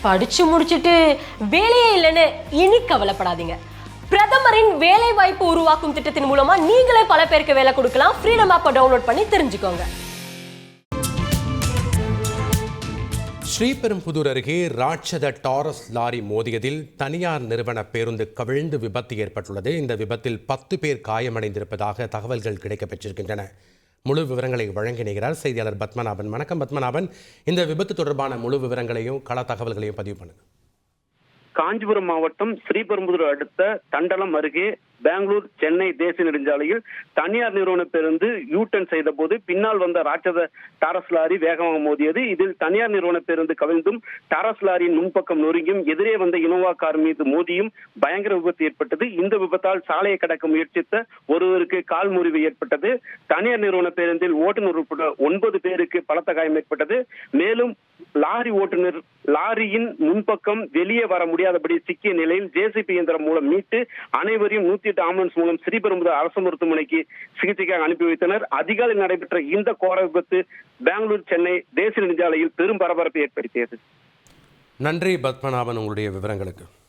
படிச்சு முடிச்சிட்டு வேலையே இல்லைன்னு இனி கவலைப்படாதீங்க. பிரதமரின் வேலை வாய்ப்பு உருவாக்கும் திட்டத்தின் மூலமா நீங்களே பல பேருக்கு வேலை கொடுக்கலாம். ஃப்ரீடம் ஆப்பை டவுன்லோட் பண்ணி தெரிஞ்சுக்கோங்க. ஸ்ரீபெரும்புதூர் அருகே ராட்சத டாரஸ் லாரி மோதியதில் தனியார் நிறுவன பேருந்து கவிழ்ந்து விபத்து ஏற்பட்டுள்ளது. இந்த விபத்தில் 10 பேர் காயமடைந்திருப்பதாக தகவல்கள் கிடைக்கப்பெற்றிருக்கின்றன. முழு விவரங்களை வழங்கினார் செய்தியாளர் பத்மநாபன். வணக்கம் பத்மநாபன், இந்த விபத்து தொடர்பான முழு விவரங்களையும் கள தகவல்களையும் பதிவு பண்ணுங்க. காஞ்சிபுரம் மாவட்டம் ஸ்ரீபெரும்புதூர் அடுத்த தண்டலம் அருகே பெங்களூர் சென்னை தேசிய நெடுஞ்சாலையில் தனியார் நிறுவன பேருந்து யூ-டர்ன் செய்த போது பின்னால் வந்த ராட்சத டாரஸ் லாரி வேகமாக மோதியது. இதில் தனியார் நிறுவன பேருந்து கவிழ்ந்தும் டாரஸ் லாரியின் முன்பக்கம் நொறுங்கியும் எதிரே வந்த இனோவா கார் மீது மோதியும் பயங்கர விபத்து ஏற்பட்டது. இந்த விபத்தால் சாலையை கடக்க முயற்சித்த ஒருவருக்கு கால் முறிவு ஏற்பட்டது. தனியார் நிறுவன பேருந்தில் ஓட்டுநர் உட்பட 9 பேருக்கு பலத்த காயம் ஏற்பட்டது. மேலும் லாரி ஓட்டுநர் லாரியின் முன்பக்கம் வெளியே வர முடியாதபடி சிக்கிய நிலையில் ஜேசிபி இயந்திரம் மூலம் மீட்டு அனைவரையும் 108 ஆம்புலன்ஸ் மூலம் ஸ்ரீபெரும்புதூர் அரசு மருத்துவமனைக்கு சிகிச்சைக்காக அனுப்பி வைத்தனர். அதிகாலை நடைபெற்ற இந்த கோர விபத்து பெங்களூர் சென்னை தேசிய நெடுஞ்சாலையில் பெரும் பரபரப்பை ஏற்படுத்தியது. நன்றி பத்மநாபன், உங்களுடைய விவரங்களுக்கு.